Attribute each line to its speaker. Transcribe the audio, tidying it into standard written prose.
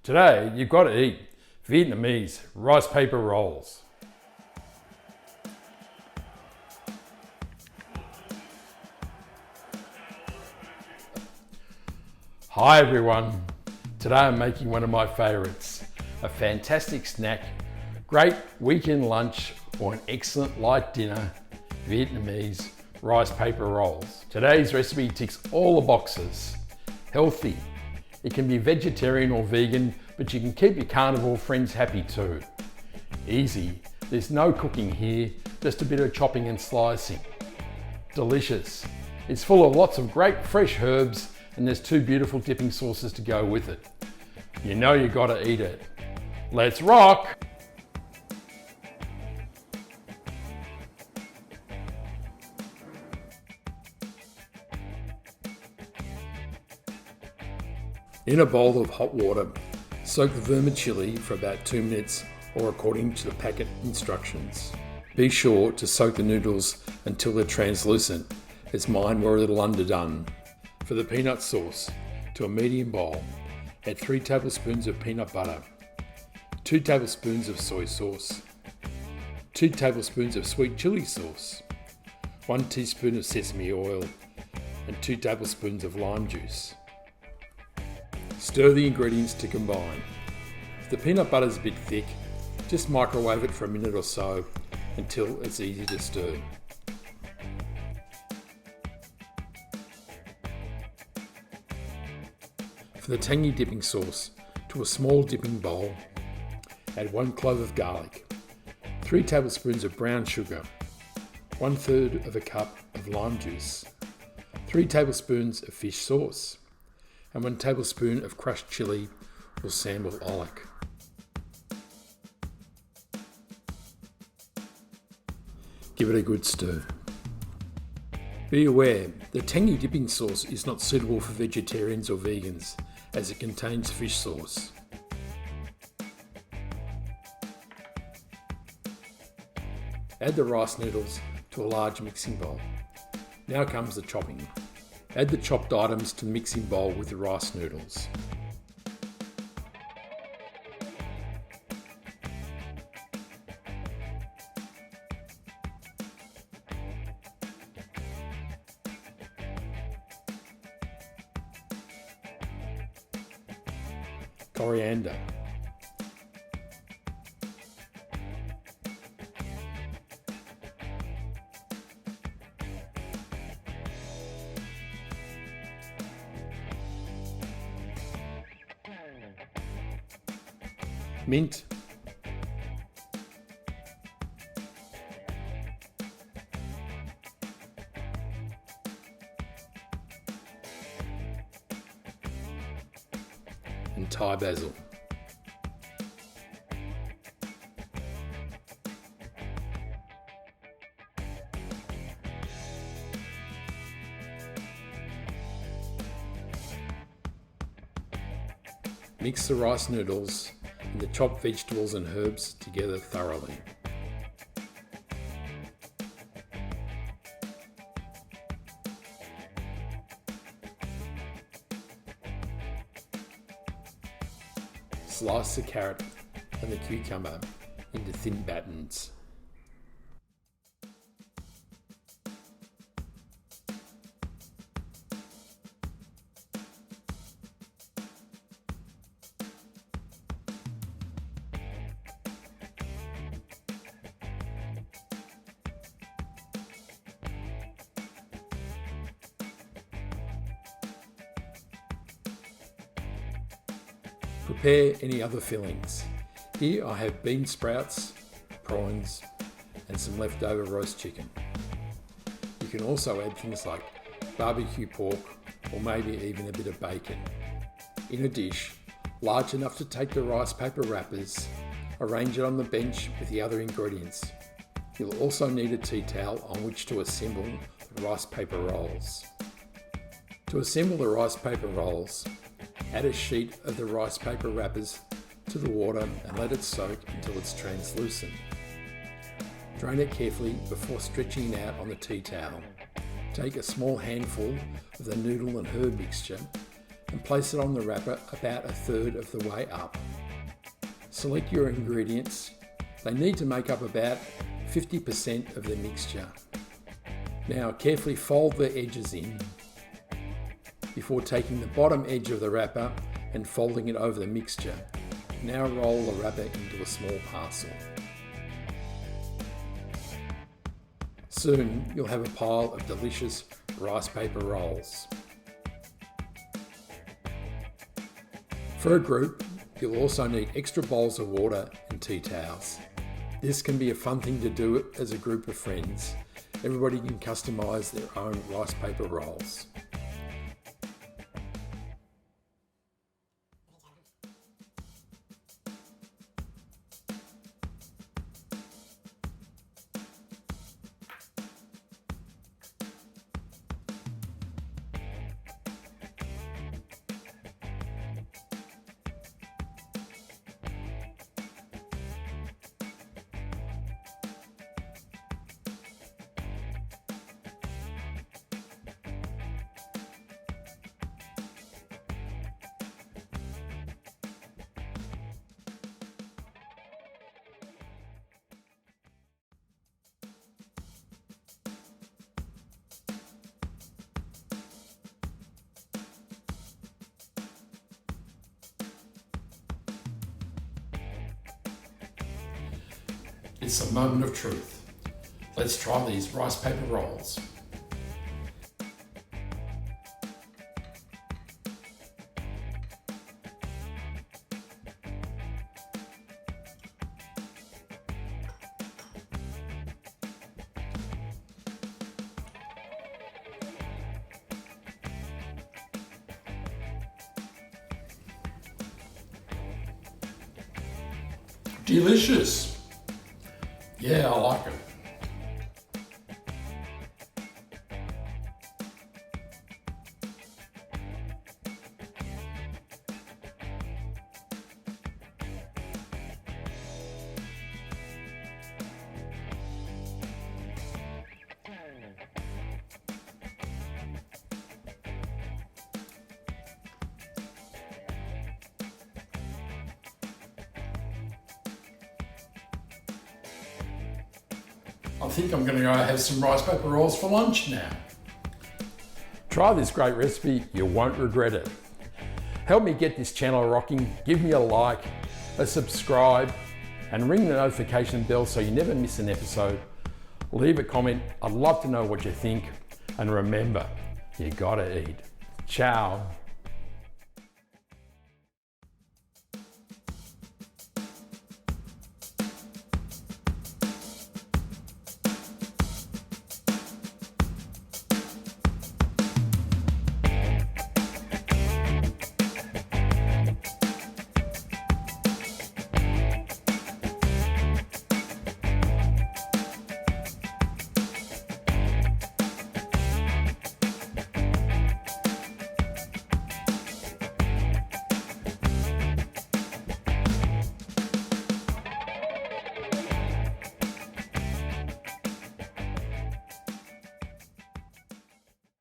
Speaker 1: Today, you've got to eat Vietnamese rice paper rolls. Hi everyone, today I'm making one of my favourites, a fantastic snack, great weekend lunch or an excellent light dinner, Vietnamese rice paper rolls. Today's recipe ticks all the boxes. Healthy, it can be vegetarian or vegan, but you can keep your carnivore friends happy too. Easy, there's no cooking here, just a bit of chopping and slicing. Delicious, it's full of lots of great fresh herbs and there's two beautiful dipping sauces to go with it. You know you gotta eat it. Let's rock! In a bowl of hot water, soak the vermicelli for about 2 minutes or according to the packet instructions. Be sure to soak the noodles until they're translucent, as mine were a little underdone. For the peanut sauce, to a medium bowl, add 3 tablespoons of peanut butter, 2 tablespoons of soy sauce, 2 tablespoons of sweet chili sauce, 1 teaspoon of sesame oil, and 2 tablespoons of lime juice. Stir the ingredients to combine. If the peanut butter is a bit thick, just microwave it for a minute or so until it's easy to stir. For the tangy dipping sauce, to a small dipping bowl, add 1 clove of garlic, 3 tablespoons of brown sugar, 1/3 of a cup of lime juice, 3 tablespoons of fish sauce, and 1 tablespoon of crushed chili or sambal oelek. Give it a good stir. Be aware, the tangy dipping sauce is not suitable for vegetarians or vegans, as it contains fish sauce. Add the rice noodles to a large mixing bowl. Now comes the chopping. Add the chopped items to the mixing bowl with the rice noodles. Coriander, mint, and Thai basil. Mix the rice noodles and the chopped vegetables and herbs together thoroughly. Slice the carrot and the cucumber into thin battens. Prepare any other fillings. Here I have bean sprouts, prawns, and some leftover roast chicken. You can also add things like barbecue pork or maybe even a bit of bacon. In a dish, large enough to take the rice paper wrappers, arrange it on the bench with the other ingredients. You'll also need a tea towel on which to assemble the rice paper rolls. To assemble the rice paper rolls, add a sheet of the rice paper wrappers to the water and let it soak until it's translucent. Drain it carefully before stretching it out on the tea towel. Take a small handful of the noodle and herb mixture and place it on the wrapper about a third of the way up. Select your ingredients. They need to make up about 50% of the mixture. Now carefully fold the edges in before taking the bottom edge of the wrapper and folding it over the mixture. Now roll the wrapper into a small parcel. Soon you'll have a pile of delicious rice paper rolls. For a group, you'll also need extra bowls of water and tea towels. This can be a fun thing to do as a group of friends. Everybody can customise their own rice paper rolls. It's a moment of truth. Let's try these rice paper rolls. Delicious. Yeah, I like it. I think I'm going to go have some rice paper rolls for lunch now. Try this great recipe, you won't regret it. Help me get this channel rocking, give me a like, a subscribe, and ring the notification bell so you never miss an episode. Leave a comment, I'd love to know what you think, and remember, you gotta eat. Ciao.